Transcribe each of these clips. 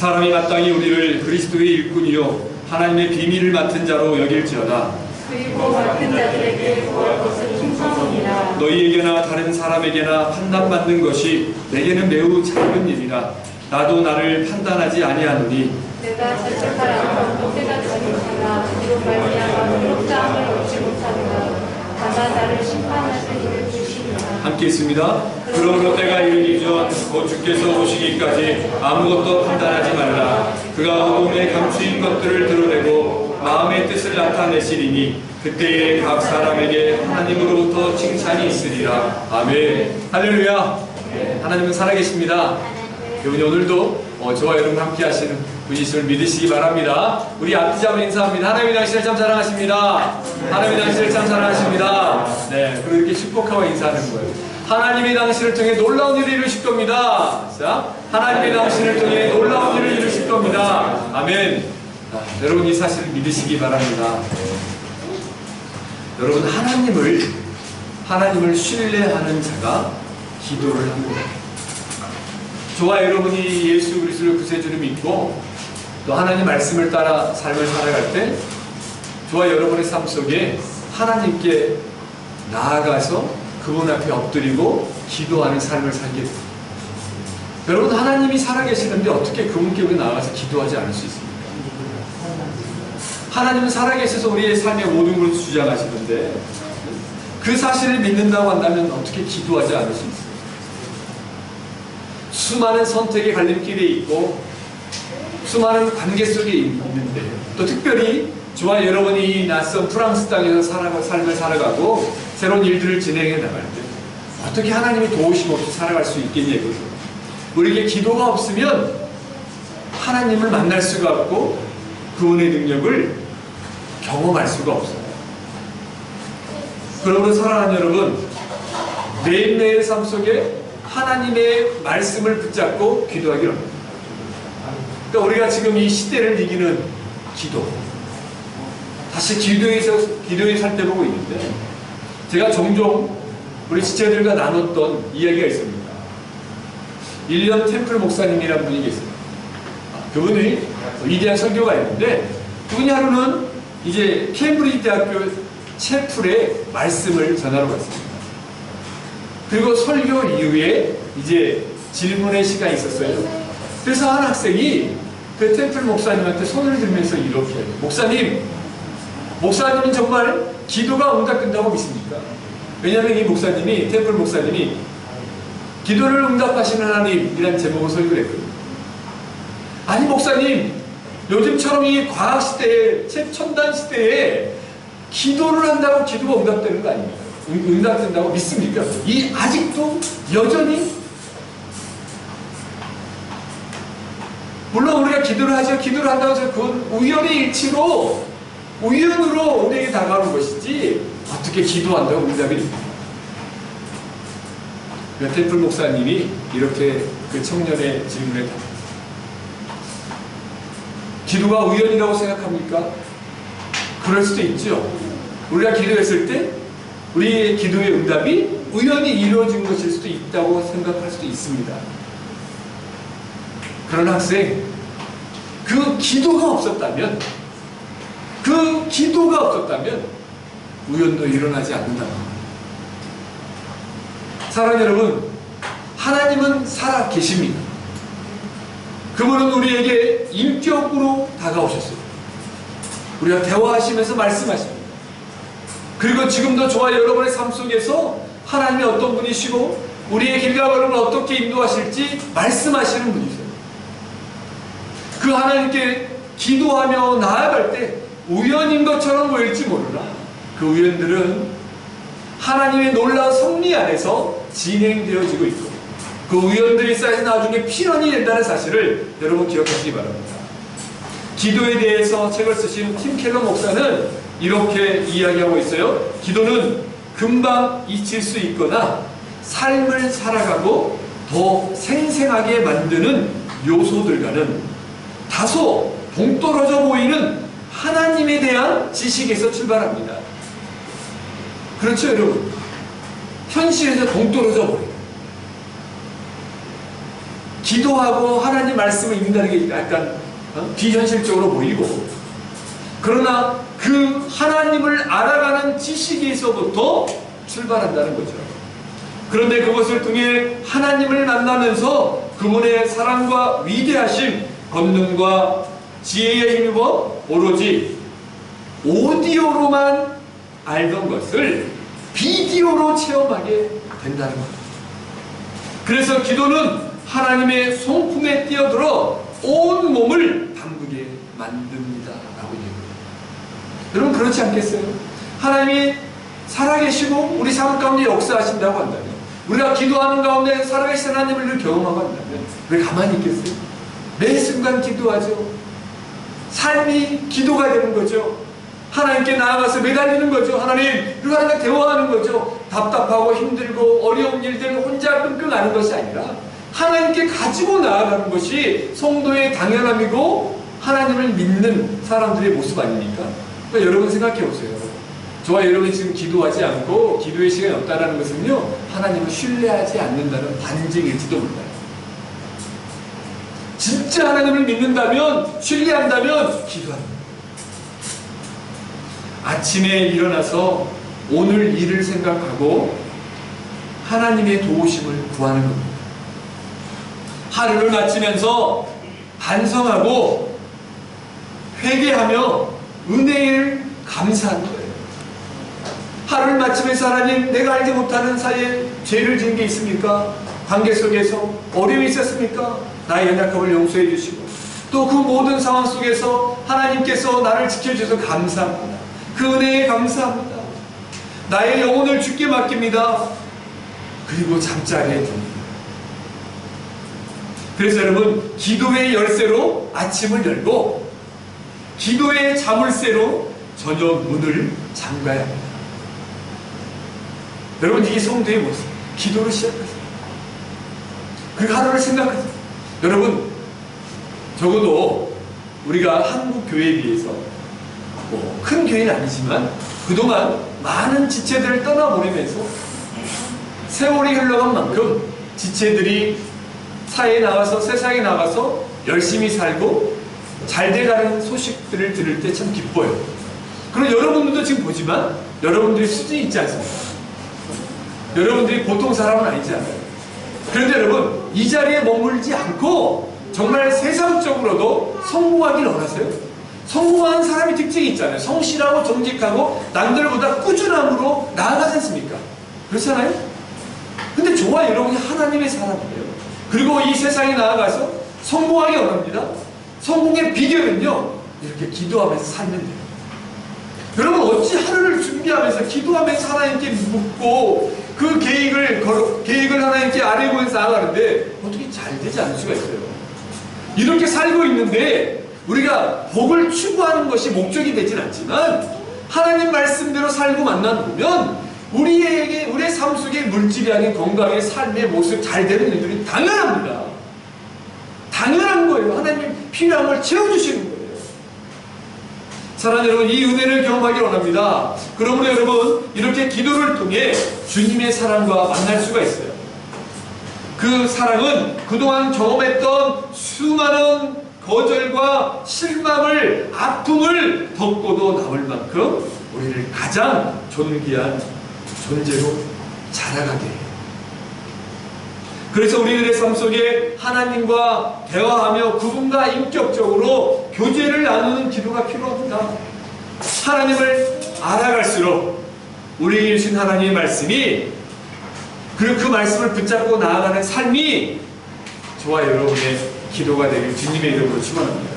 사람이 마땅히 우리를 그리스도의 일꾼이요 하나님의 비밀을 맡은 자로 여길지어다. 그리고 맡은 자들에게 구할 것은 충성이니라. 너희에게나 다른 사람에게나 판단받는 것이 내게는 매우 작은 일이라. 나도 나를 판단하지 아니하노니 내가 자책하라면 때가 저리니라. 이로 말미암아 그릇감을 얻지 못하리라. 다만 나를 심판하실 이를 주시리라. 함께 있습니다. 그러므로 때가 이르기 전 곧 주께서 오시기까지 아무것도 판단하지 말라. 그가 어둠에 감추인 것들을 드러내고 마음의 뜻을 나타내시리니 그때에 각 사람에게 하나님으로부터 칭찬이 있으리라. 아멘. 할렐루야. 하나님은 살아계십니다. 여러분 오늘도 저와 여러분 함께 하시는 분이심을 믿으시기 바랍니다. 우리 앞뒤 잡아 인사합니다. 하나님이 당신을 참 사랑하십니다. 하나님이 당신을 참 사랑하십니다. 네, 그리고 이렇게 축복하고 인사하는 거예요. 하나님이 당신을 통해 놀라운 일을 이루실 겁니다. 자, 하나님이 당신을 통해 놀라운 일을 이루실 겁니다. 아멘. 여러분 이 사실을 믿으시기 바랍니다. 여러분 하나님을 신뢰하는 자가 기도를 합니다. 저와 여러분이 예수 그리스도를 구세주를 믿고 또 하나님 말씀을 따라 삶을 살아갈 때 저와 여러분의 삶 속에 하나님께 나아가서 그분 앞에 엎드리고 기도하는 삶을 살게 됩니다. 여러분 하나님이 살아계시는데 어떻게 그분께 우리 나아가서 기도하지 않을 수 있습니까? 하나님은 살아계셔서 우리의 삶의 모든 것을 주장하시는데 그 사실을 믿는다고 한다면 어떻게 기도하지 않을 수 있습니까? 수많은 선택의 갈림길에 있고 수많은 관계 속에 있는데 또 특별히 저와 여러분이 이 낯선 프랑스 땅에서 삶을 살아가고 새로운 일들을 진행해 나갈 때 어떻게 하나님의 도우심 없이 살아갈 수 있겠냐고요. 우리에게 기도가 없으면 하나님을 만날 수가 없고 그분의 능력을 경험할 수가 없어요. 그러므로 사랑하는 여러분, 매일매일 삶 속에 하나님의 말씀을 붙잡고 기도하기를 합니다. 그러니까 우리가 지금 이 시대를 이기는 기도, 다시 기도에 살 때 보고 있는데 제가 종종 우리 지체들과 나눴던 이야기가 있습니다. 1년 템플 목사님이라는 분이 계세요. 그분이 위대한 설교가 있는데 그분이 하루는 이제 케임브리지 대학교 채플에 말씀을 전하러 갔습니다. 그리고 설교 이후에 이제 질문의 시간이 있었어요. 그래서 한 학생이 그 템플 목사님한테 손을 들면서 이렇게 해요. 목사님은 정말 기도가 응답된다고 믿습니까? 왜냐하면 이 목사님이, 템플 목사님이 기도를 응답하시는 하나님이라는 제목으로 설교를 했거든요. 아니 목사님, 요즘처럼 이 과학 시대에, 최첨단 시대에 기도를 한다고 기도가 응답되는 거 아닙니까? 응답된다고 믿습니까? 아직도 여전히 물론 우리가 기도를 하죠. 기도를 한다고 해서 그건 우연의 일치로 우연으로 우리에게 다가오는 것이지 어떻게 기도한다고 응답이 됩니까? 템플 목사님이 이렇게 그 청년의 질문에 답했습니다. 기도가 우연이라고 생각합니까? 그럴 수도 있죠. 우리가 기도했을 때 우리의 기도의 응답이 우연히 이루어진 것일 수도 있다고 생각할 수도 있습니다. 그런 학생, 그 기도가 없었다면 우연도 일어나지 않는다. 사랑하는 여러분, 하나님은 살아 계십니다. 그분은 우리에게 인격으로 다가오셨어요. 우리가 대화하시면서 말씀하십니다. 그리고 지금도 저와 여러분의 삶 속에서 하나님이 어떤 분이시고 우리의 길과 걸음을 어떻게 인도하실지 말씀하시는 분이세요. 그 하나님께 기도하며 나아갈 때 우연인 것처럼 보일지 모르나 그 우연들은 하나님의 놀라운 섭리 안에서 진행되어지고 있고 그 우연들이 쌓여서 나중에 필연이 된다는 사실을 여러분 기억하시기 바랍니다. 기도에 대해서 책을 쓰신 팀 켈러 목사는 이렇게 이야기하고 있어요. 기도는 금방 잊힐 수 있거나 삶을 살아가고 더 생생하게 만드는 요소들과는 다소 동떨어져 보이는 하나님에 대한 지식에서 출발합니다. 그렇죠 여러분? 현실에서 동떨어져 보여요. 기도하고 하나님 말씀을 읽는다는 게 약간 비현실적으로 보이고, 그러나 그 하나님을 알아가는 지식에서부터 출발한다는 거죠. 그런데 그것을 통해 하나님을 만나면서 그분의 사랑과 위대하심, 권능과 지혜에 힘입어 오로지 오디오로만 알던 것을 비디오로 체험하게 된다는 것. 그래서 기도는 하나님의 성품에 뛰어들어 온 몸을 담그게 만듭니다 라고 얘기합니다. 여러분, 그렇지 않겠어요? 하나님이 살아계시고 우리 삶 가운데 역사하신다고 한다면, 우리가 기도하는 가운데 살아계신 하나님을 경험하고 한다면 왜 가만히 있겠어요? 매 순간 기도하죠. 삶이 기도가 되는 거죠. 하나님께 나아가서 매달리는 거죠. 하나님, 그리고 하나님과 대화하는 거죠. 답답하고 힘들고 어려운 일들을 혼자 끙끙 앓는 것이 아니라 하나님께 가지고 나아가는 것이 성도의 당연함이고 하나님을 믿는 사람들의 모습 아닙니까? 그러니까 여러분 생각해 보세요. 저와 여러분이 지금 기도하지 않고 기도의 시간이 없다는 것은요, 하나님을 신뢰하지 않는다는 반증일지도 몰라요. 진짜 하나님을 믿는다면, 신뢰한다면 기도합니다. 아침에 일어나서 오늘 일을 생각하고 하나님의 도우심을 구하는 겁니다. 하루를 마치면서 반성하고 회개하며 은혜를 감사하는 거예요. 하루를 마치면서 하나님, 내가 알지 못하는 사이에 죄를 지은 게 있습니까? 관계 속에서 어려움이 있었습니까? 나의 연약함을 용서해 주시고, 또 그 모든 상황 속에서 하나님께서 나를 지켜주셔서 감사합니다. 그 은혜에 감사합니다. 나의 영혼을 주께 맡깁니다. 그리고 잠자리에 듭니다. 그래서 여러분, 기도의 열쇠로 아침을 열고 기도의 자물쇠로 저녁 문을 잠가야 합니다. 여러분, 이게 성도의 모습. 기도로 시작하세요. 그 하루를 생각하세요. 여러분, 적어도 우리가 한국 교회에 비해서 큰 교회는 아니지만 그동안 많은 지체들을 떠나보내면서 세월이 흘러간 만큼 지체들이 사회에 나가서, 세상에 나가서 열심히 살고 잘 돼가는 소식들을 들을 때 참 기뻐요. 그럼 여러분들도 지금 보지만 여러분들이 수준이 있지 않습니까? 여러분들이 보통 사람은 아니잖아요. 그런데 여러분, 이 자리에 머물지 않고 정말 세상적으로도 성공하길 원하세요? 성공하는 사람의 특징이 있잖아요. 성실하고 정직하고 남들보다 꾸준함으로 나아가지 않습니까? 그렇잖아요? 근데 저와 여러분이 하나님의 사람이에요. 그리고 이 세상에 나아가서 성공하기 원합니다. 성공의 비결은요, 이렇게 기도하면서 살면 돼요. 여러분, 어찌 하루를 준비하면서 기도하면서 하나님께 묻고 그 계획을 하나님께 아뢰면서 나아가는데 어떻게 잘 되지 않을 수가 있어요? 이렇게 살고 있는데 우리가 복을 추구하는 것이 목적이 되진 않지만 하나님 말씀대로 살고 만나보면 우리의 삶 속에 물질이 건강의 삶의 모습 잘 되는 일들이 당연합니다. 당연한 거예요. 하나님 필요한 걸 채워주시는 거예요. 사랑하는 여러분, 이 은혜를 경험하기 원합니다. 그러므로 여러분, 이렇게 기도를 통해 주님의 사랑과 만날 수가 있어요. 그 사랑은 그동안 경험했던 수많은 거절과 실망을, 아픔을 덮고도 남을 만큼 우리를 가장 존귀한 존재로 자라가게 해요. 그래서 우리들의 삶 속에 하나님과 대화하며 그분과 인격적으로 교제를 나누는 기도가 필요합니다. 하나님을 알아갈수록 우리에게 주신 하나님의 말씀이, 그리고 그 말씀을 붙잡고 나아가는 삶이 저와 여러분의 기도가 되길 주님의 이름으로 축원합니다.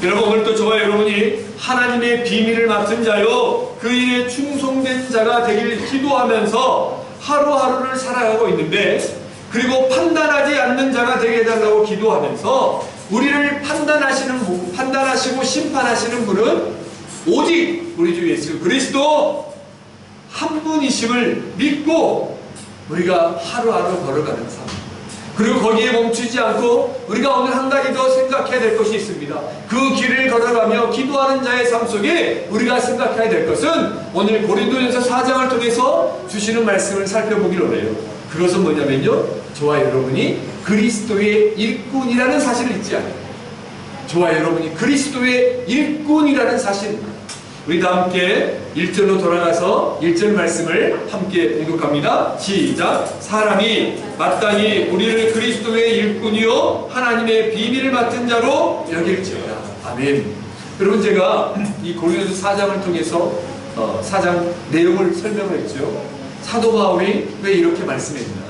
여러분, 오늘도 저와 여러분이 하나님의 비밀을 맡은 자요 그 일에 충성된 자가 되길 기도하면서 하루하루를 살아가고 있는데, 그리고 판단하지 않는 자가 되게 해달라고 기도하면서 우리를 판단하시고 심판하시는 분은 오직 우리 주 예수 그리스도 한 분이심을 믿고 우리가 하루하루 걸어가는 삶, 그리고 거기에 멈추지 않고 우리가 오늘 한 가지 더 생각해야 될 것이 있습니다. 그 길을 걸어가며 기도하는 자의 삶 속에 우리가 생각해야 될 것은 오늘 고린도전서 4장을 통해서 주시는 말씀을 살펴보길 원해요. 그것은 뭐냐면요, 저와 여러분이 그리스도의 일꾼이라는 사실을 잊지 않아요. 저와 여러분이 그리스도의 일꾼이라는 사실입니다. 우리 다 함께 1절로 돌아가서 1절 말씀을 함께 공독합니다. 시작. 사람이 마땅히 우리를 그리스도의 일꾼이요 하나님의 비밀을 맡은 자로 여길지어다. 아멘. 여러분, 제가 이 고린도서 4장을 통해서 4장 내용을 설명을 했죠. 사도 바울이 왜 이렇게 말씀했나.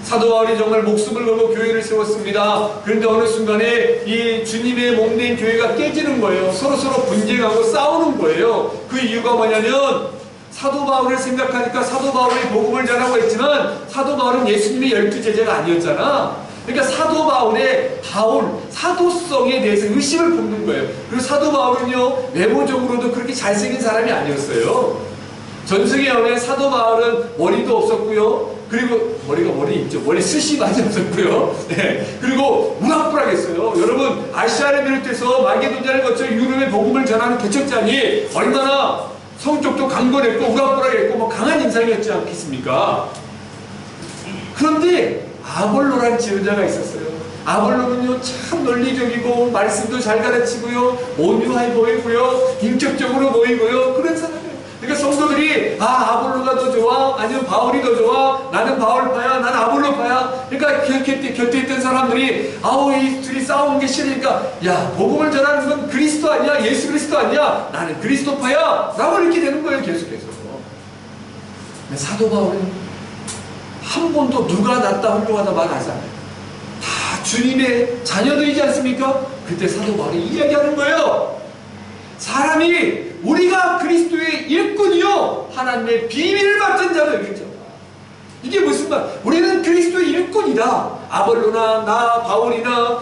사도 바울이 정말 목숨을 걸고 교회를 세웠습니다. 그런데 어느 순간에 이 주님의 몸된 교회가 깨지는 거예요. 서로서로 분쟁하고 싸우는 거예요. 그 이유가 뭐냐면 사도 바울을 생각하니까 사도 바울이 복음을 전하고 했지만 사도 바울은 예수님의 12제자가 아니었잖아. 그러니까 사도 바울의 사도성에 대해서 의심을 품는 거예요. 그리고 사도 바울은요, 외모적으로도 그렇게 잘생긴 사람이 아니었어요. 전승에 의하면 사도 바울은 머리도 없었고요. 그리고 머리 있죠. 머리 숱이 많이 없었고요. 네. 그리고 우락부락했어요. 여러분, 아시아를 비롯해서 마게도냐를 거쳐 유럽의 복음을 전하는 개척자니 얼마나 성격도 강건했고 우락부락했고 강한 인상이었지 않겠습니까? 그런데 아볼로라는 지도자가 있었어요. 아볼로는요, 참 논리적이고 말씀도 잘 가르치고요, 온유해 보이고요, 인격적으로 보이고요, 그런 사람이에요. 그러니까 성도들이 아볼로가 더 좋아, 아니면 바울이 더 좋아, 나는 바울파야, 나는 아볼로파야. 그러니까 곁에 있던 사람들이 이 둘이 싸우는 게 싫으니까 야, 복음을 전하는 건 그리스도 아니야, 예수 그리스도 아니야, 나는 그리스도파야 라고 이렇게 되는 거예요. 계속해서. 사도 바울은 한 번도 누가 낫다 훌륭하다 말하지 않아요. 다 주님의 자녀들이지 않습니까? 그때 사도 바울이 이야기하는 거예요. 사람이 우리가 그리스도의 일꾼이요 하나님의 비밀을 맡은 자로 여기죠. 이게 무슨 말? 우리는 그리스도의 일꾼이다. 아볼로나 나 바울이나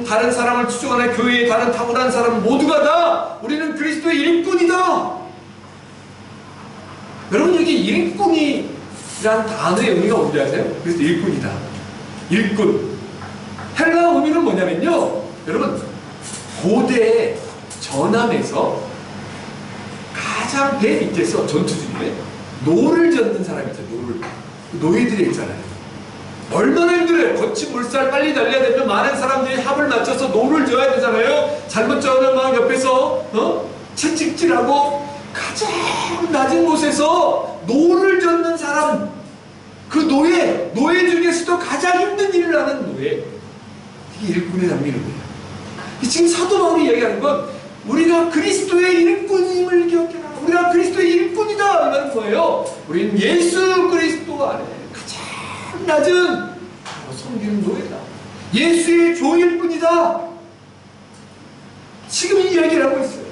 다른 사람을 추종하는 교회의 다른 탁월한 사람 모두가 다 우리는 그리스도의 일꾼이다. 여러분, 여기 일꾼이란 단어의 의미가 뭔지 아세요? 그래서 일꾼이다. 일꾼. 헬라어 의미는 뭐냐면요, 여러분, 고대 전함에서 가장 배 밑에서 전투 중에 노를 젓는 사람이 있어요. 노예들이 있잖아요. 얼마나 힘들어요. 거친 물살 빨리 달려야 되면 많은 사람들이 합을 맞춰서 노를 져야 되잖아요. 잘못 져는 막 옆에서 채찍질하고 가장 낮은 곳에서 노를 젓는 사람, 그 노예 중에서도 가장 힘든 일을 하는 노예, 이게 일꾼의 단비는 거예요. 지금 사도 바울이 얘기하는 건 우리가 그리스도의 일꾼임을 기억해라. 우리가 그리스도의 일꾼이다 이라는 거예요. 우리는 예수 그리스도 안에 가장 낮은 섬기는 노예다. 예수의 종일 뿐이다. 지금 이 얘기를 하고 있어요.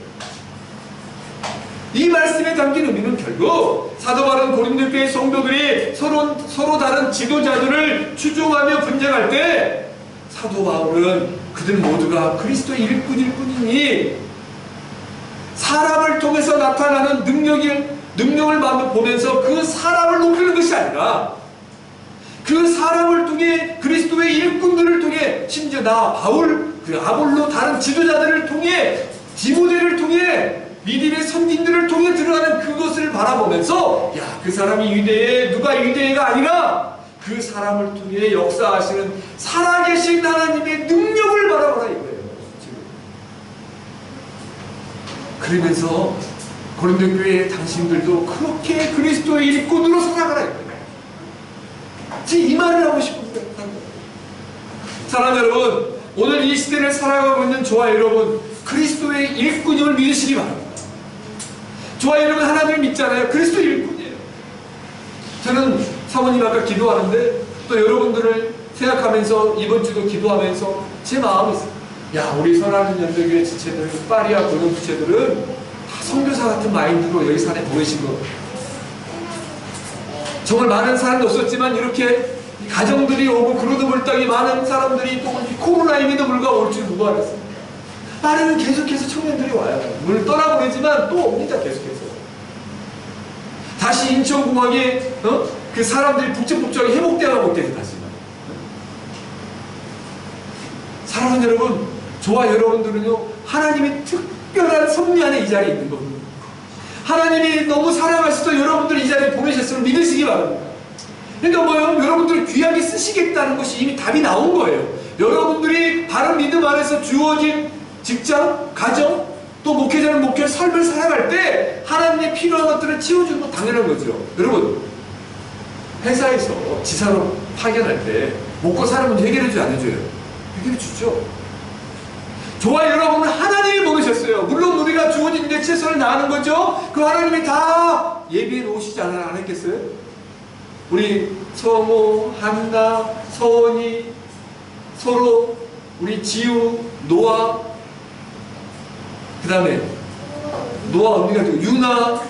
이 말씀에 담긴 의미는 결국 사도 바울은 고린도 교회 성도들이 서로 다른 지도자들을 추종하며 분쟁할 때 사도 바울은 그들 모두가 그리스도의 일꾼일 뿐이니 사람을 통해서 나타나는 능력을 보면서 그 사람을 높이는 것이 아니라 그 사람을 통해 그리스도의 일꾼들을 통해 심지어 나 바울, 그 아볼로 다른 지도자들을 통해 디모데를 통해 믿음의 선진들을 통해 드러나는 그것을 바라보면서 야, 그 사람이 유대해, 누가 유대해가 아니라 그 사람을 통해 역사하시는 살아계신 하나님의 능력을 바라보라 이거예요. 그러면서 고린도 교회의 당신들도 그렇게 그리스도의 일꾼으로 살아가라 이거예요. 지금 이 말을 하고 싶은 거예요. 사랑하는 여러분, 오늘 이 시대를 살아가고 있는 저와 여러분, 그리스도의 일꾼임을 믿으시기 바랍니다. 저와 여러분 하나님을 믿잖아요. 그리스도의 일꾼이에요. 저는 사모님 아까 기도하는데 또 여러분들을 생각하면서 이번 주도 기도하면서 제 마음이 있어요. 야, 우리 선하는 연대교회 지체들, 파리와 고등 지체들은 다 선교사 같은 마인드로 여기 산에 모이신 거. 정말 많은 사람도 없었지만 이렇게 가정들이 오고 그러도 불땅이 많은 사람들이 또 코로나임에도 불구하고 올 줄 누가 알았어요. 파리는 계속해서 청년들이 와요. 물론 떠나보내지만 또 옵니다. 계속해서. 다시 인천공항에 그 사람들이 북적북적하게 회복되어가고 있대요. 다시. 사랑하는 여러분, 저와 여러분들은요, 하나님의 특별한 섭리 안에 이 자리에 있는 겁니다. 하나님이 너무 사랑하셔서 여러분들 이 자리에 보내셨음을 믿으시기 바랍니다. 그러니까 뭐요? 여러분들을 귀하게 쓰시겠다는 것이 이미 답이 나온 거예요. 여러분들이 바른 믿음 안에서 주어진 직장, 가정, 또 목회자는 목회 삶을 살아갈 때 하나님의 필요한 것들을 채워주는 건 당연한 거죠. 여러분, 회사에서 지사로 파견할 때 먹고 사는 문제 해결해주지 안 해줘요? 해결해주죠. 저와 여러분은 하나님이 보내셨어요. 물론 우리가 주어진 데 최선을 다하는 거죠. 그 하나님이 다 예비해 놓으시지 안 했겠어요? 우리 성호, 한나, 서원이, 서로, 우리 지우, 노아, 그 다음에 노아 언니가 유나,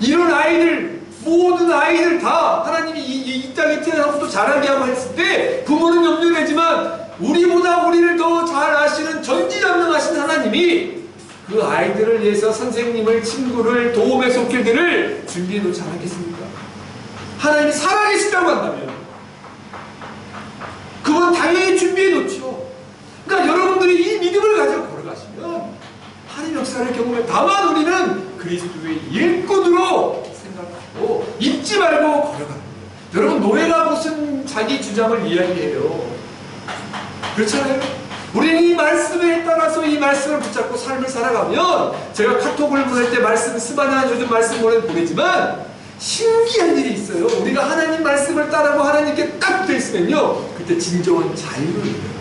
이런 아이들, 모든 아이들 다 하나님이 이 땅에 태어나서 또 자라게 하고 했을 때 부모는 염려되지만 우리보다 우리를 더 잘 아시는 전지전능하신 하나님이 그 아이들을 위해서 선생님을, 친구를, 도움의 손길들을 준비해 놓지 않았겠습니까? 하나님이 살아계신다고 한다면 그건 당연히 준비해 놓죠. 그러니까 여러분들이 이 믿음을 가지고 걸어가시면 하나님 역사를 경험해. 다만 우리는 그리스도의 일꾼으로 생각하고 잊지 말고 걸어가는 거예요. 여러분, 노예가 무슨 자기 주장을 이야기해요? 그렇잖아요. 우리는 이 말씀에 따라서 이 말씀을 붙잡고 삶을 살아가면, 제가 카톡을 보낼 때 말씀, 스바냐 요즘 말씀 보내지만 신기한 일이 있어요. 우리가 하나님 말씀을 따르고 하나님께 딱 붙어 있으면요, 그때 진정한 자유를 느껴요.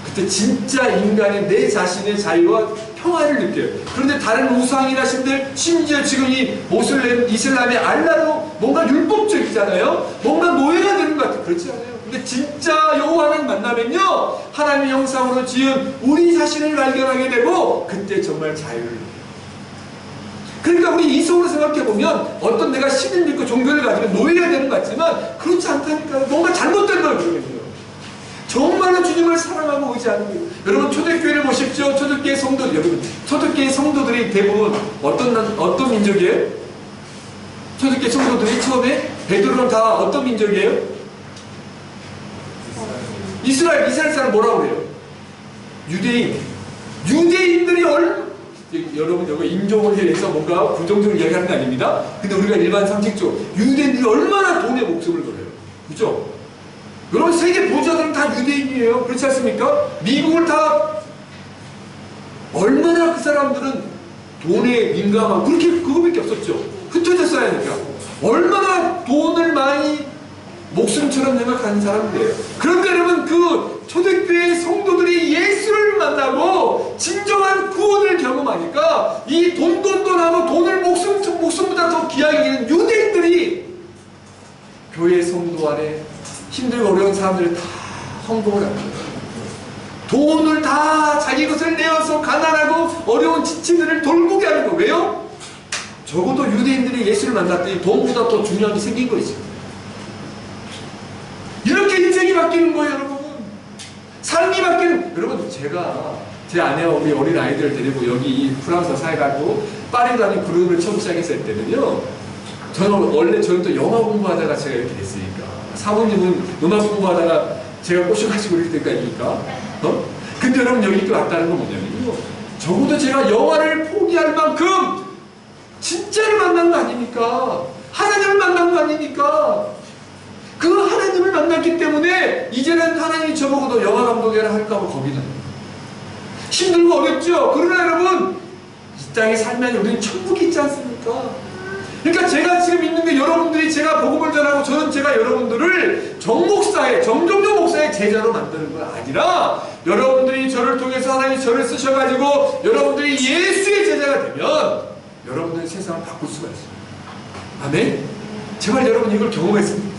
그때 진짜 인간의 내 자신의 자유와 평화를 느껴요. 그런데 다른 우상이나 신들, 심지어 지금 이 모슬렘, 이슬람의 알라도 뭔가 율법적이잖아요. 뭔가 노예가 되는 것 같아요. 그렇지 않아요? 근데 진짜 여호와 하나님 만나면요, 하나님의 형상으로 지은 우리 자신을 발견하게 되고 그때 정말 자유를 느껴요. 그러니까 우리 이성으로 생각해보면 어떤 내가 신을 믿고 종교를 가지면 노예가 되는 것 같지만 그렇지 않다니까요. 뭔가 잘못된 걸 모르겠어요. 정말로 주님을 사랑하고 의지하는 거예요. 여러분, 초대교회를 보십시오. 초대교회 성도, 여러분, 초대교회 성도들이 대부분 어떤 민족이에요? 초대교회 성도들이 처음에 베드로는 다 어떤 민족이에요? 이스라엘 사람 뭐라고 그래요? 유대인. 유대인들이 여러분, 여기 인종을 해서 뭔가 부정적으로 이야기하는 게 아닙니다. 근데 우리가 일반 상식적으로 유대인들이 얼마나 돈에 목숨을 걸어요. 그죠? 여러분, 세계 부자들은 다 유대인이에요. 그렇지 않습니까? 미국을 다 얼마나 그 사람들은 돈에 민감하고 그렇게 그거밖에 없었죠. 흩어졌어야 하니까. 얼마나 돈을 많이 목숨처럼 생각하는 사람들이에요. 그런데 여러분, 그 초대교회 성도들이 예수를 만나고 진정한 구원을 경험하니까 이 돈하고 돈을 목숨보다 더 귀하게 여기는 유대인들이 교회 성도 안에 힘들고 어려운 사람들을 다 헌금을 합니다. 돈을 다 자기 것을 내어서 가난하고 어려운 지친들을 돌보게 하는 거. 왜요? 적어도 유대인들이 예수를 만났더니 돈보다 더 중요한 게 생긴 거 있어요. 이렇게 인생이 바뀌는 거예요, 여러분. 삶이 바뀌는. 여러분, 제가 제 아내와 우리 어린 아이들을 데리고 여기 프랑스 사회가고 파리 다니 그룹을 처음 시작했을 때는요, 저는 또 영화 공부하다가 제가 이렇게 됐으니까, 사모님은 음악 공부하다가 제가 꼬셔가지고 이렇게 될까니까. 근데 여러분, 여기 또 왔다는 건 뭐냐면요, 적어도 제가 영화를 포기할 만큼 진짜를 만난 거 아닙니까? 하나님을 만난 거 아닙니까? 그 하나님을 만났기 때문에 이제는 하나님이 저보고도 영화 감독이라 할까봐 겁이 나요. 힘들고 어렵죠? 그러나 여러분, 이 땅에 살면 우리는 천국이 있지 않습니까? 그러니까 제가 지금 있는 게 여러분들이 제가 복음을 전하고 저는 제가 여러분들을 정종조 목사의 제자로 만드는 건 아니라 여러분들이 저를 통해서 하나님이 저를 쓰셔가지고 여러분들이 예수의 제자가 되면 여러분들이 세상을 바꿀 수가 있어요. 아멘? 제발 여러분 이걸 경험했으면 좋겠어요.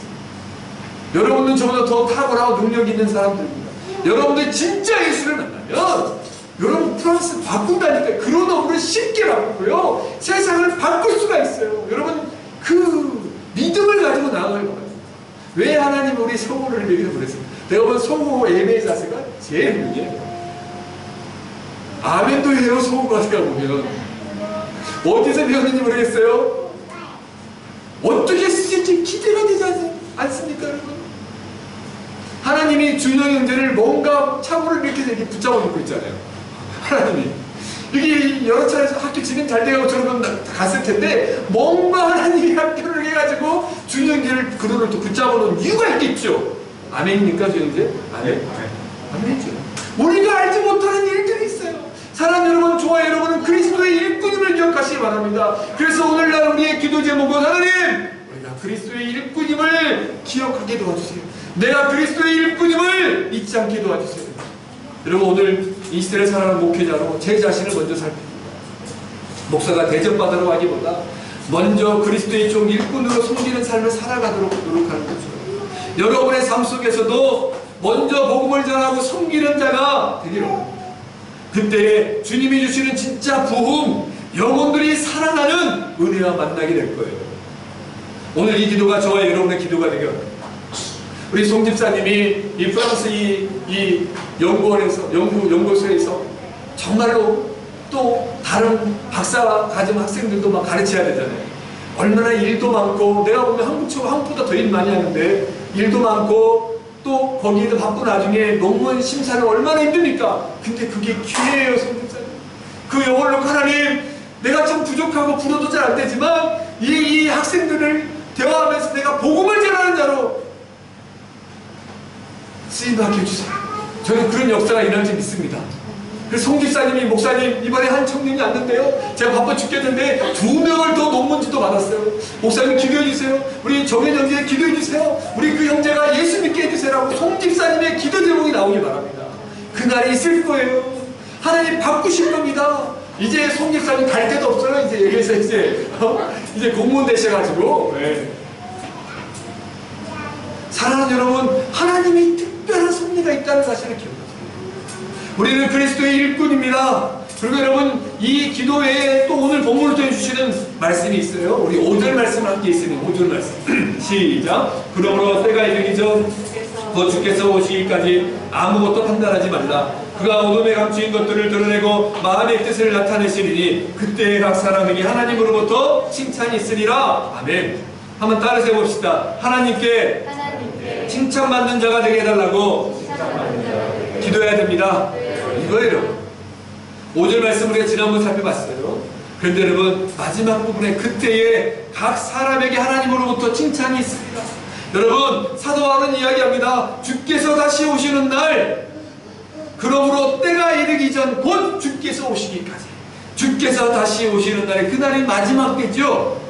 여러분은 저보다 더 탁월하고 능력 있는 사람들입니다. 여러분들이 진짜 예수를 만나면 여러분 프랑스 바꾼다니까. 그런 업무를 쉽게 바꾸고요, 세상을 바꿀 수가 있어요. 여러분, 그 믿음을 가지고 나아갈 것 같아요. 왜 하나님이 우리 성호를 여기서 보냈습니까? 내가 보면 성호 예배의 자세가 제일 중요해요. 아멘도 해요. 성호가 보면 어디서 배웠는지 모르겠어요. 어떻게 쓰실지 기대가 되지 않습니까, 여러분? 하나님 하나님이 준영 형제를 뭔가 차고를 이렇게 붙잡아 놓고 있잖아요. 하나님이. 이게 여러 차례 학교 진행 잘 돼가고 저러면 갔을 텐데, 뭔가 하나님이 학교를 해가지고 준영 형제를 그들을 또 붙잡아 놓은 이유가 있겠죠. 아멘입니까, 준영 형제? 아멘. 아멘이죠. 우리가 알지 못하는 일들이 있어요. 사랑 여러분, 좋아 여러분은 그리스도의 일꾼임을 기억하시기 바랍니다. 그래서 오늘날 우리의 기도 제목은 하나님, 우리가 그리스도의 일꾼임을 기억하게 도와주세요. 내가 그리스도의 일꾼임을 잊지 않게 도와주세요. 여러분, 오늘 이 시대를 살아가는 목회자로 제 자신을 먼저 살펴, 목사가 대접받으러 가기보다 먼저 그리스도의 종 일꾼으로 섬기는 삶을 살아가도록 노력하는 거죠. 여러분의 삶 속에서도 먼저 복음을 전하고 섬기는 자가 되기를 원합니다. 그때 주님이 주시는 진짜 부흥, 영혼들이 살아나는 은혜와 만나게 될 거예요. 오늘 이 기도가 저와 여러분의 기도가 되길 원합니다. 우리 송 집사님이 이 프랑스 이 연구원에서, 연구소에서 정말로 또 다른 박사 과정 학생들도 막 가르쳐야 되잖아요. 얼마나 일도 많고, 내가 보면 한국보다 더 일 많이 하는데, 일도 많고, 또 거기에도 바쁜 와중에 논문 심사를 얼마나 힘듭니까? 근데 그게 기회예요, 송 집사님. 그 영혼을 놓고 하나님, 내가 참 부족하고 불어도 잘 안 되지만, 이 학생들을 대화하면서 내가 복음을 전하는 자로 쓰임받게 해주세요. 저는 그런 역사가 일어날 줄 믿습니다. 그래서 송 집사님이, 목사님 이번에 한 청년이 왔는데요, 제가 바빠 죽겠는데 2명을 더 논문지도 받았어요. 목사님 기도해 주세요. 우리 정현 형제 기도해 주세요. 우리 그 형제가 예수 믿게 해주세요라고 송 집사님의 기도 제목이 나오기 바랍니다. 그날이 있을 거예요. 하나님 바꾸실 겁니다. 이제 송 집사님 갈 데도 없어요. 이제 여기서 이제 공무원 되셔가지고. 네. 사랑하는 여러분, 하나님이 특별한 섭리가 있다는 사실을 기억하세요. 우리는 그리스도의 일꾼입니다. 그리고 여러분, 이 기도에 또 오늘 본문을 통해 주시는 말씀이 있어요. 우리 5절 말씀을 함께 있으니 5절 말씀 시작. 그러므로 때가 이르기 전 곧 주께서 오시기까지 아무것도 판단하지 말라. 그가 어둠에 감추인 것들을 드러내고 마음의 뜻을 나타내시리니 그때 각 사람에게 하나님으로부터 칭찬이 있으리라. 아멘. 한번 따라서 해봅시다. 하나님께 칭찬받는 자가 되게 해달라고 기도해야 됩니다. 이거예요. 5절 말씀 우리가 지난번 살펴봤어요. 그런데 여러분, 마지막 부분에 그때에 각 사람에게 하나님으로부터 칭찬이 있습니다. 여러분, 사도 바울은 이야기합니다. 주께서 다시 오시는 날, 그러므로 때가 이르기 전 곧 주께서 오시기까지, 주께서 다시 오시는 날에, 그날이 마지막 때죠.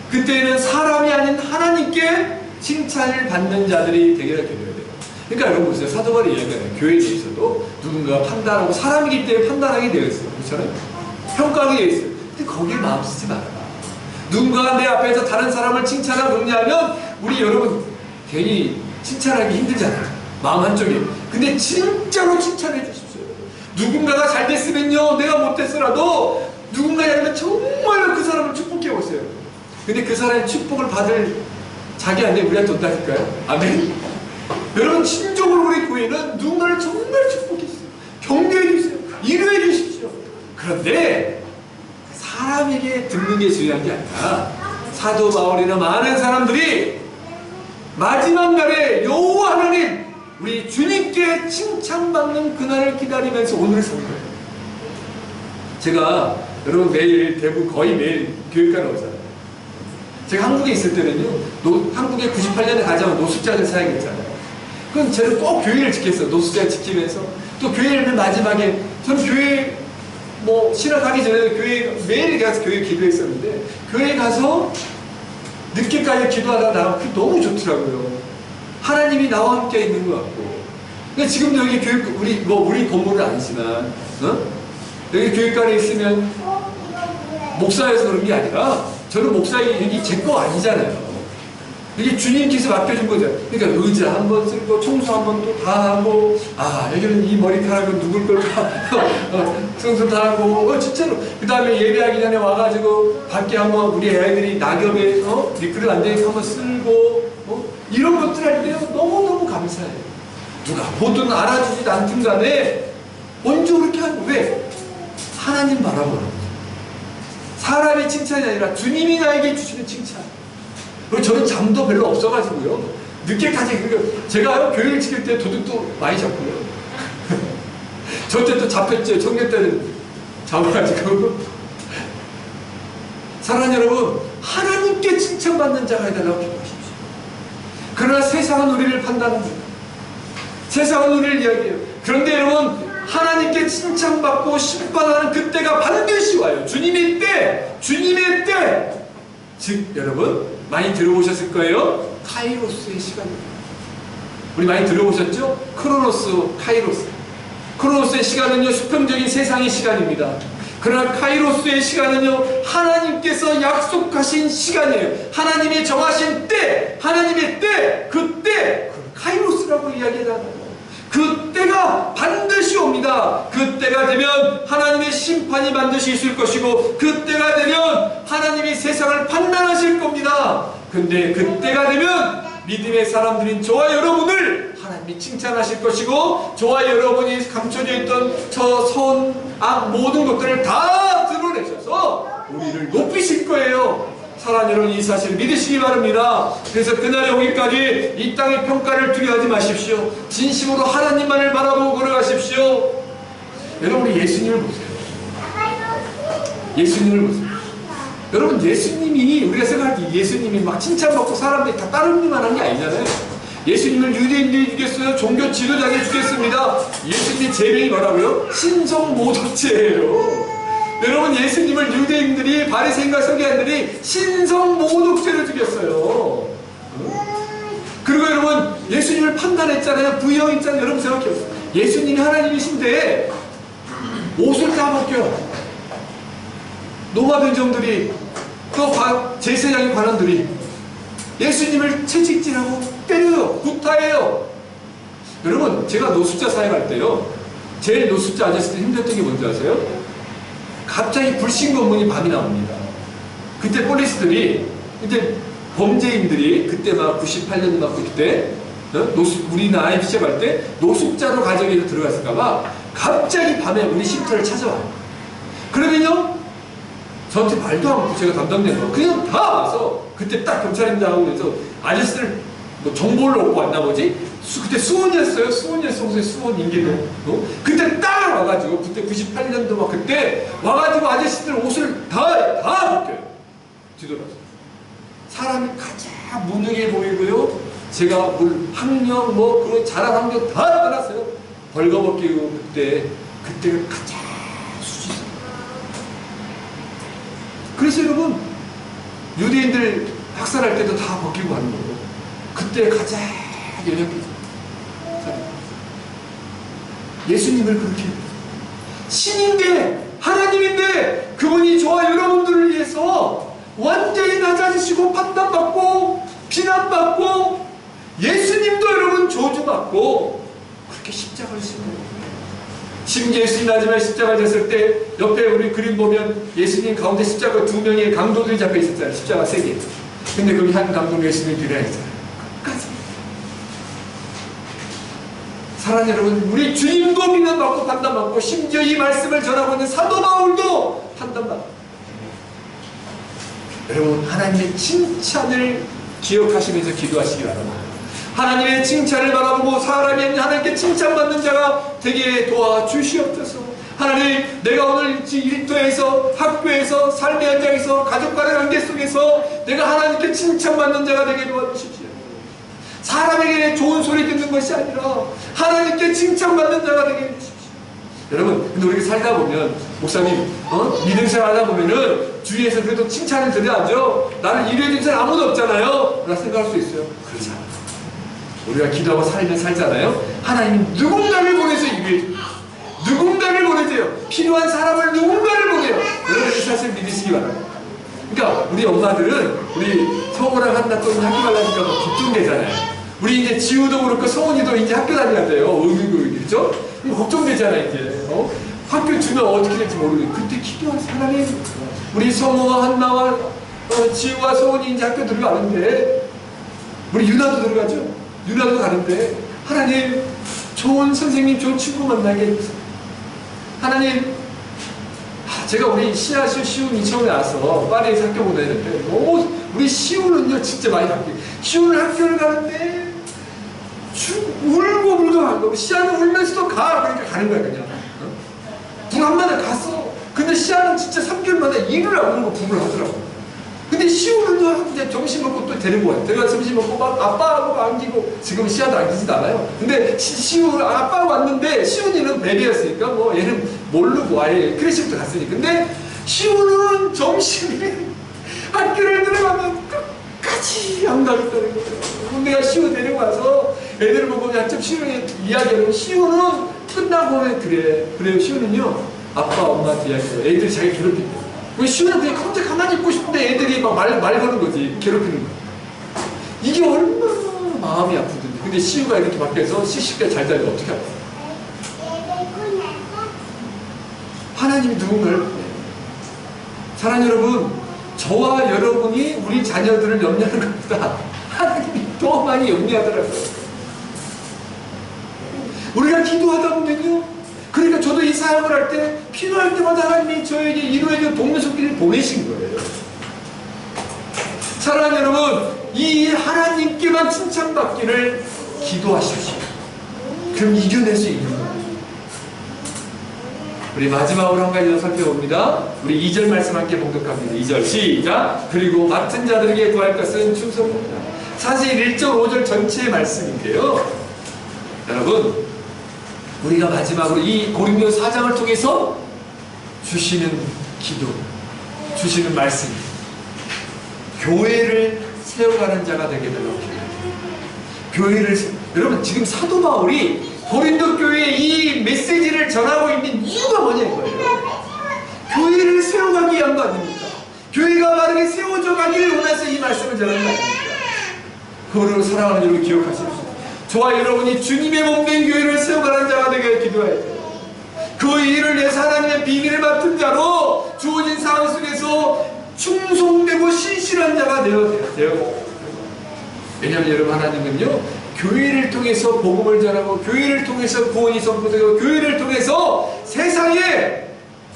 그때는 사람이 아닌 하나님께 칭찬을 받는 자들이 되기를 기도해야 돼요. 그러니까 여러분 보세요. 사도 바울이 이야기하는 교회에 대해서도 누군가 판단하고, 사람이기 때문에 판단하게 되어 있어요. 그렇잖아요? 평가하게 되어 있어요. 근데 거기에 마음 쓰지 말아라. 누군가가 내 앞에서 다른 사람을 칭찬하고 그러냐면 우리 여러분 괜히 칭찬하기 힘들잖아요. 마음 한쪽에. 근데 진짜로 칭찬해 주십시오. 누군가가 잘 됐으면요, 내가 못됐으라도 누군가에게 정말로 그 사람을 축복해 보세요. 근데 그 사람의 축복을 받을 자기 안에 우리한테 온다니까요. 아멘. 여러분, 진정으로 우리 교회는 누군가를 정말 축복했어요. 격려해 주세요. 위로해 주십시오. 그런데 사람에게 듣는 게 중요한 게 아니라 사도 바울이나 많은 사람들이 마지막 날에 여호와 하나님, 우리 주님께 칭찬받는 그날을 기다리면서 오늘을 산 거예요. 제가 여러분 매일, 대부분 거의 매일 교육관에 오잖아요. 제가 한국에 있을 때는요, 한국에 98년에 가자면 노숙자를 사용했잖아요. 그건 저는 꼭 교회를 지켰어요. 노숙자 지키면서. 또 교회를 마지막에, 저는 교회, 신학 가기 전에도 교회, 매일 가서 교회 기도했었는데, 교회 가서 늦게까지 기도하다 나가면 그게 너무 좋더라고요. 하나님이 나와 함께 있는 것 같고. 그러니까 지금도 여기 교육, 우리 건물은 아니지만, 여기 교육관에 있으면 목사여서 그런 게 아니라, 저는 목사의 여기 제 거 아니잖아요. 이게 주님께서 맡겨준 거잖아요. 그러니까 의자 한 번 쓰고, 청소 한 번 또 다 하고, 여기는 이 머리카락은 누굴 걸까? 청소 다 하고, 진짜로. 그 다음에 예배하기 전에 와가지고, 밖에 한번 우리 애들이 낙엽에, 미끄러 앉아있고 한번 쓸고, 이런 것들 할 때 너무너무 감사해요. 누가 보통 알아주지도 않든 간에, 먼저 그렇게 하는 거예요. 왜? 하나님 바라보는 거예요. 사람의 칭찬이 아니라 주님이 나에게 주시는 칭찬. 그리고 저는 잠도 별로 없어가지고요. 늦게까지, 그러니까 제가요, 교회를 지킬 때 도둑도 많이 잡고요. 저때 또 잡혔죠. 청년 때는 잡아가지고. 사랑하는 여러분, 하나님께 칭찬받는 자가 되달라고 기도하십시오. 그러나 세상은 우리를 판단합니다. 세상은 우리를 이야기해요. 그런데 여러분, 하나님께 칭찬받고 심판하는 그때가 반드시 와요. 주님의 때, 주님의 때. 즉 여러분 많이 들어보셨을 거예요. 카이로스의 시간입니다. 우리 많이 들어보셨죠? 크로노스, 카이로스. 크로노스의 시간은요, 수평적인 세상의 시간입니다. 그러나 카이로스의 시간은요, 하나님께서 약속하신 시간이에요. 하나님이 정하신 때, 하나님의 때, 그때, 카이로스라고 이야기하잖아요. 그때가 반드시 옵니다. 그때가 되면 하나님의 심판이 반드시 있을 것이고, 그때가 되면 하나님이 세상을 판단하실 겁니다. 근데 그때가 되면 믿음의 사람들인 저와 여러분을 하나님이 칭찬하실 것이고, 저와 여러분이 감춰져 있던 저 선, 악 모든 것들을 다 드러내셔서 우리를 높이실 거예요. 사랑하는 여러분, 이 사실을 믿으시기 바랍니다. 그래서 그날에 오기까지 이 땅의 평가를 두려워하지 마십시오. 진심으로 하나님만을 바라보고 걸어가십시오. 여러분이 예수님을 보세요. 예수님을 보세요. 여러분, 예수님이, 우리가 생각할 때 예수님이 막 칭찬받고 사람들이 다 따르기만 한 게 아니잖아요. 예수님을 유대인들이 죽였어요. 종교 지도자들이 죽였습니다. 예수님의 제명이 뭐라고요? 신성모독죄예요. 여러분, 예수님을 유대인들이, 바리새인과 서기관들이 신성모독죄로 죽였어요. 그리고 여러분, 예수님을 판단했잖아요. 부여했잖아요. 여러분 생각해보세요. 예수님이 하나님이신데 옷을 다 벗겨요. 로마 변정들이, 또 제사장의 관원들이 예수님을 채찍질하고 때려요. 구타해요. 여러분, 제가 노숙자 사역할 때요, 제일 노숙자 아저씨들 힘들었던 게 뭔지 아세요? 갑자기 불신검문이 밤이 나옵니다. 그때 폴리스들이, 이제 범죄인들이, 그때 막 98년 막 그때 우리 나이 시작할 때 노숙자로 가정에 들어갔을까봐 갑자기 밤에 우리 쉼터를 찾아와요. 그러면요, 저한테 말도 안 하고, 제가 담당된 거 그냥 다 와서, 그때 딱 경찰입니다 하고 그래서 아저씨들 뭐 정보를 얻고 왔나 보지? 그때 수원이었어요. 수원이었어요. 수원 인계동. 그때 딱 와가지고, 그때 98년도 막 그때 와가지고 아저씨들 옷을 다 벗겨요. 뒤돌아서. 사람이 가장 무능해 보이고요. 제가 뭘 학력, 뭐 그런 잘한 학력 다 떠났어요. 벌거벗기고 그때가 가장 수지서. 그래서 여러분, 유대인들 학살할 때도 다 벗기고 가는 거예요. 그때 가장 연약해서. 예수님을 그렇게 신인데, 하나님인데, 그분이 저와 여러분들을 위해서 완전히 낮아지시고 판단받고 비난받고, 예수님도 여러분 저주받고 그렇게 십자가를 지는 거예요. 심지어 예수님 마지막에 십자가를 졌을 때 옆에 우리 그림 보면 예수님 가운데 십자가 2명의 강도들이 잡혀 있었잖아요. 십자가 3개. 근데 거기 한 강도 예수님을 비난했잖아요. 끝까지. 사랑하는 여러분, 우리 주님도 비난받고 판단받고, 심지어 이 말씀을 전하고 있는 사도 바울도 판단받고. 여러분, 하나님의 칭찬을 기억하시면서 기도하시기 바랍니다. 하나님의 칭찬을 바라보고 사람이 하나님께 칭찬받는 자가 되게 도와주시옵소서. 하나님, 내가 오늘 일터에서, 학교에서, 삶의 현장에서, 가족과의 관계 속에서 내가 하나님께 칭찬받는 자가 되게 도와주십시오. 사람에게 좋은 소리 듣는 것이 아니라 하나님께 칭찬받는 자가 되게 해주십시오. 여러분, 근데 우리가 살다 보면, 목사님, 믿음 생활 하다 보면은 주위에서 그래도 칭찬을 드려야죠. 나는 이래준 사람 아무도 없잖아요. 라고 생각할 수 있어요. 그렇지 않아요. 우리가 기도하고 살면 살잖아요. 하나님 누군가를 보내서 이루어줘요. 누군가를 보내줘요. 필요한 사람을 누군가를 보내요. 여러분, 이 사실 믿으시기 바랍니다. 그러니까 우리 엄마들은 우리 성호랑 한나 또 학교 가려니까 걱정되잖아요. 우리 이제 지우도 그렇고 성훈이도 이제 학교 다녀야 그렇죠? 걱정되잖아요. 이제 학교 주면 어떻게 될지 모르고, 그때 기도한 사람이 우리 성호와 한나와 지우와 성훈이 이제 학교 들어가는데, 우리 유나도 들어가죠. 유나도 가는데, 하나님 좋은 선생님, 좋은 친구 만나게 해주세요. 하나님, 제가 우리 시훈이 처음에 와서 파리에서 학교 보내는데, 너무 우리 시훈은요 진짜 많이 바뀌어요. 시훈은 학교를 가는데 울고 울고 간 거고, 시아는 울면서도 가. 그러니까 가는 거야, 그냥. 누가 한 번에 갔어. 근데 시아는 진짜 3개월 만에 일을 안 울고 부부를 하더라고. 근데 시우는 이제 점심 먹고 또 데리고 와요. 데려가 점심 먹고 막 아빠하고 안기고, 지금 시아도 안기지도 않아요. 근데 시우, 아빠가 왔는데, 시우이는 베비였으니까 뭐 얘는 모르고 아예 크래시부터 갔으니까. 근데 시우는 점심에 학교를 들어가면 끝까지 안 가겠다는 거예요. 내가 시우 데리고 와서 애들 보고 한참 시우에 이야기하면, 시우는 끝나고 보면 그래요. 시우는요, 아빠 엄마한테 이야기해요. 애들이 자기 괴롭힌다. 왜 시우는 그냥 혼자 가만히 있고 싶은데 애들이 막 말 거는 거지. 괴롭히는 거야. 이게 얼마나 마음이 아프던데. 근데 시우가 이렇게 밖에서 씩씩하게 잘 살면 어떻게 할까? 하나님이 누군가를, 사랑하는 여러분, 저와 여러분이 우리 자녀들을 염려하는 것보다 하나님이 더 많이 염려하더라고요. 우리가 기도하다 보면요, 그러니까 저도 이 사역을 할 때 필요할 때마다 하나님이 저에게 이루어진 동료석기를 보내신 거예요. 사랑하는 여러분, 이 하나님께만 칭찬받기를 기도하십시오. 그럼 이겨낼 수 있는 거예요. 우리 마지막으로 한 가지 더 살펴봅니다. 우리 2절 말씀 함께 봉독합니다. 2절 시작. 그리고 맡은 자들에게 구할 것은 충성입니다. 사실 1절 5절 전체의 말씀인데요, 여러분, 우리가 마지막으로 이 고린도 4장을 통해서 주시는 기도, 주시는 말씀, 교회를 세워가는 자가 되게 되도록 교회를 여러분, 지금 사도 바울이 고린도 교회에 이 메시지를 전하고 있는 이유가 뭐냐 이거예요. 교회를 세워가기 위한 거 아닙니까? 교회가 바르게 세워져 가기를 원해서 이 말씀을 전하는 거 아닙니까? 그거를 사랑하는 여러분 기억하십시오. 저와 여러분이 주님의 몸된 교회를 세워가는 자가 되게 기도해야 돼요. 그 일을 위해서 하나님의 비밀을 맡은 자로 주어진 상황 속에서 충성되고 신실한 자가 되어야 돼요. 왜냐하면 여러분, 하나님은요, 교회를 통해서 복음을 전하고, 교회를 통해서 구원이 선포되고, 교회를 통해서 세상에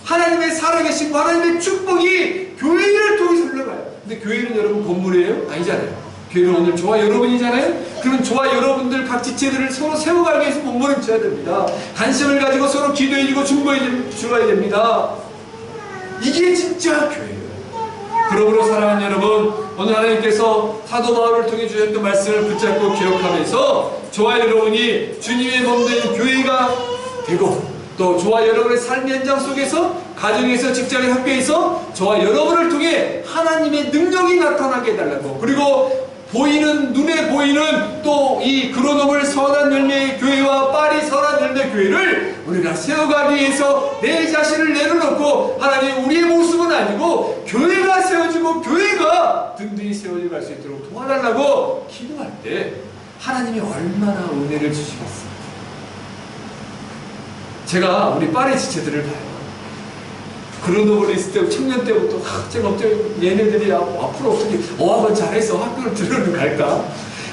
하나님의 살아계신 하나님의 축복이 교회를 통해서 흘러가요. 근데 교회는 여러분 건물이에요? 아니잖아요. 교회는 오늘 저와 여러분이잖아요. 그러면 저와 여러분들 각 지체들을 서로 세워가기 위해서 몸부림쳐야 됩니다. 관심을 가지고 서로 기도해주고 중보해줘야 됩니다. 이게 진짜 교회예요. 그러므로 사랑하는 여러분, 오늘 하나님께서 사도 바울을 통해 주셨던 말씀을 붙잡고 기억하면서 저와 여러분이 주님의 몸된 교회가 되고, 또 저와 여러분의 삶의 현장 속에서, 가정에서, 직장의 학교에서 저와 여러분을 통해 하나님의 능력이 나타나게 해달라고, 그리고 보이는, 눈에 보이는 또 이 그로노블 선한 열매의 교회와 파리 선한 열매 교회를 우리가 세워가기 위해서 내 자신을 내려놓고, 하나님, 우리의 모습은 아니고 교회가 세워지고 교회가 든든히 세워져 갈 수 있도록 도와달라고 기도할 때 하나님이 얼마나 은혜를 주시겠어요. 제가 우리 파리 지체들을 봐요. 그로노블 있을 때, 청년 때부터 제가 얘네들이 앞으로 어떻게 어학을 잘해서 학교를 들어는 갈까?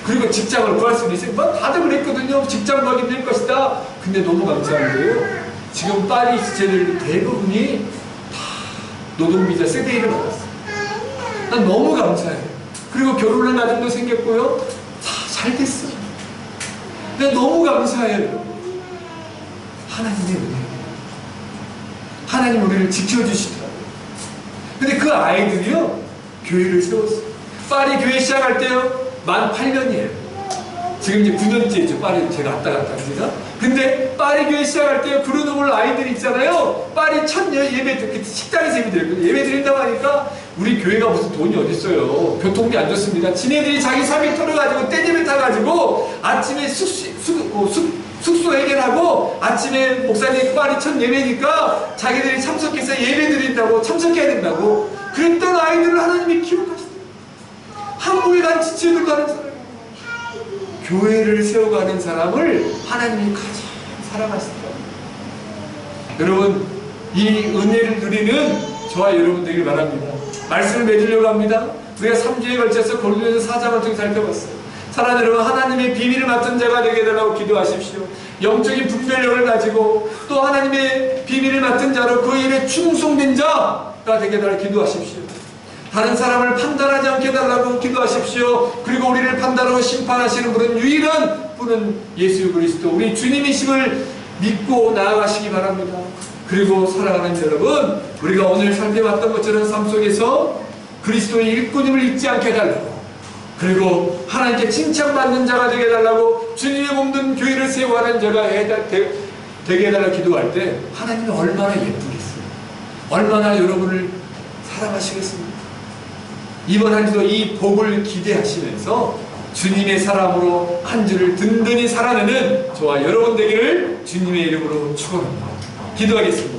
그리고 직장을 구할 수 있어요. 다들 그랬거든요. 직장 구하기 될 것이다. 근데 너무 감사한 거예요. 지금 파리 지체들 대부분이 다 노동비자 세대일을 받았어요. 난 너무 감사해요. 그리고 결혼한 아들도 생겼고요. 다 잘 됐어요. 근데 너무 감사해요. 하나님의 은혜. 하나님 우리를 지켜주시더라고요. 근데 그 아이들이요, 교회를 세웠어요. 파리 교회 시작할 때요, 만 8년이에요. 지금 이제 9년째죠. 파리 제가 왔다 갔다 합니다. 근데 파리 교회 시작할 때 그로노블 아이들 있잖아요. 파리 첫 예배, 식당에서 예배 드렸거든요. 예배 드린다고 하니까 우리 교회가 무슨 돈이 어딨어요. 교통비 안 좋습니다. 지네들이 자기 삶이 털어가지고 떼집에 타가지고 아침에 숙소 해결하고, 아침에 목사님 파리 첫 예배니까 자기들이 참석해서 예배 드린다고, 참석해야 된다고 그랬던 아이들을 하나님이 기억하시더라고요. 한국에 간 지체들도 하는 사람, 교회를 세워가는 사람을 하나님이 가장 사랑하시더라고요. 여러분, 이 은혜를 누리는 저와 여러분들에게 바랍니다. 말씀을 맺으려고 합니다. 우리가 3주에 걸쳐서 고린도서 4장을 통해 살펴봤어요. 사랑하는 여러분, 하나님의 비밀을 맡은 자가 되게 해달라고 기도하십시오. 영적인 분별력을 가지고 또 하나님의 비밀을 맡은 자로 그 일에 충성된 자가 되게 해달라고 기도하십시오. 다른 사람을 판단하지 않게 해달라고 기도하십시오. 그리고 우리를 판단하고 심판하시는 분은 유일한 분은 예수 그리스도 우리 주님이심을 믿고 나아가시기 바랍니다. 그리고 사랑하는 여러분, 우리가 오늘 살펴봤던 것처럼 삶 속에서 그리스도의 일꾼임을 잊지 않게 해달라고, 그리고 하나님께 칭찬받는 자가 되게 해달라고, 주님의 몸된 교회를 세워가는 자가 되게 해달라고 기도할 때 하나님이 얼마나 예쁘겠어요. 얼마나 여러분을 사랑하시겠습니까? 이번 한 주도 이 복을 기대하시면서 주님의 사람으로 한 주를 든든히 살아내는 저와 여러분 되기를 주님의 이름으로 축원합니다. 기도하겠습니다.